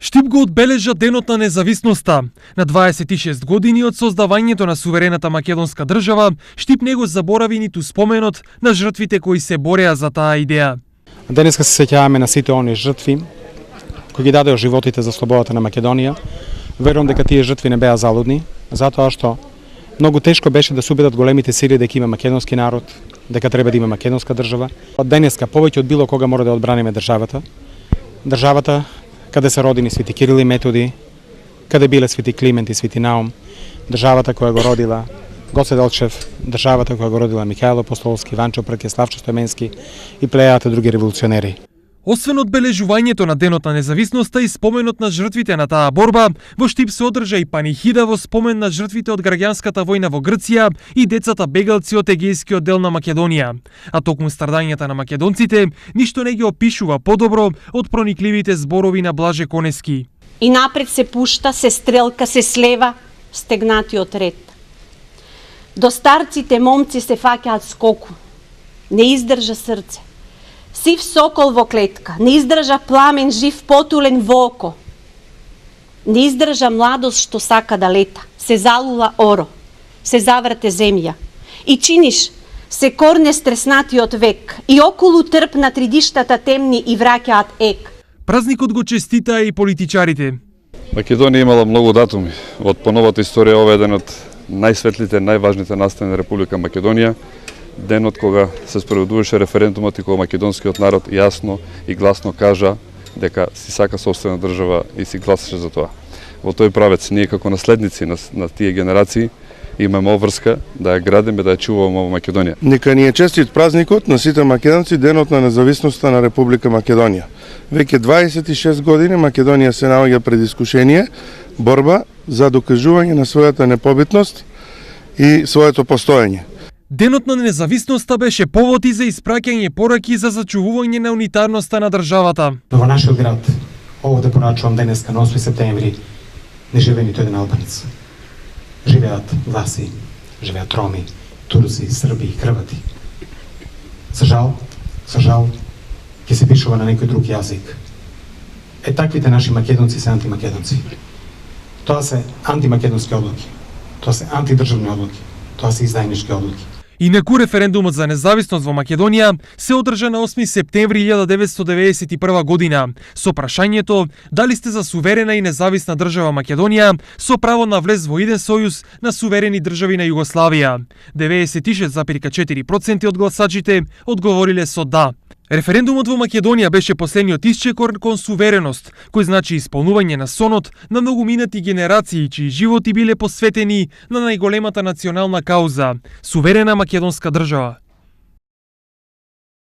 Штип го одбележа Денот на независноста. На 26 години од создавањето на суверената македонска држава, Штип не го заборави ниту споменот на жртвите кои се бореа за таа идеја. Денеска се сеќаваме на сите они жртви кои ги дадеа животите за слободата на Македонија. Верувам дека тие жртви не беа залудни, затоа што многу тешко беше да се убедат големите сили дека има македонски народ, дека треба да има македонска држава. Од денеска повеќе од било кога мора да одбраниме државата. Државата каде се родени Свети Кирил и Методи, каде биле Свети Климент и Свети Наум, државата која го родила Гоце Делчев, државата која го родила Михајло Апостолски, Ванчо Прке, Славчо Стојменски и плејадата други револуционери. Освен одбележувањето на Денот на независноста и споменот на жртвите на таа борба, во Штип се одржа и панихида во спомен на жртвите од граѓанската војна во Грција и децата бегалци од егејскиот дел на Македонија. А токму страдањата на македонците, ништо не ги опишува подобро од проникливите зборови на Блаже Конески. И напред се пушта, се стрелка, се слева, стегнатиот ред. До старците момци се фаќаат скоку. Не издржа срце. Сив сокол во клетка, не издржа пламен жив потулен во око. Не издржа младост што сака да лета, се залула оро, се заврте земја. И чиниш се корне стреснатиот век, и околу трп на тридиштата темни и враќаат ек. Празникот го честитаа и политичарите. Македонија имала многу датуми. Од поновата историја ова е еден од најсветлите, најважните настани на Република Македонија. Денот кога се спроведуваше референдумот и кога македонскиот народ јасно и гласно кажа дека си сака сопствена држава и си гласаше за тоа. Во тој правец ние како наследници на тие генерации имаме обврска да ја градиме, да ја чуваме во Македонија. Нека ни е честит празникот на сите македонци, Денот на независноста на Република Македонија. Веќе 26 години Македонија се наоѓа пред искушение, борба за докажување на својата непобитност и своето постоење. Денот на независноста беше повод и за испраќање пораки за зачувување на унитарноста на државата. Во нашиот град, овде порачувам денеска на 8 септември, не живее ниту еден албанец. Живеат власи, живеат роми, турци, срби и хрвати. За жал, ќе се пишува на некој друг јазик. Таквите наши македонци се антимакедонци. Тоа се антимакедонски одлуки. Тоа се антидржавни одлуки. Тоа се издајнички одлуки. Инаку референдумот за независност во Македонија се одржа на 8 септември 1991 година со прашањето дали сте за суверена и независна држава Македонија со право на влез во иден сојуз на суверени држави на Југославија. 96,4% од гласачите одговориле со да. Референдумот во Македонија беше последниот исчекор кон сувереност, кој значи исполнување на сонот на многу минати генерации чии животи биле посветени на најголемата национална кауза – суверена македонска држава.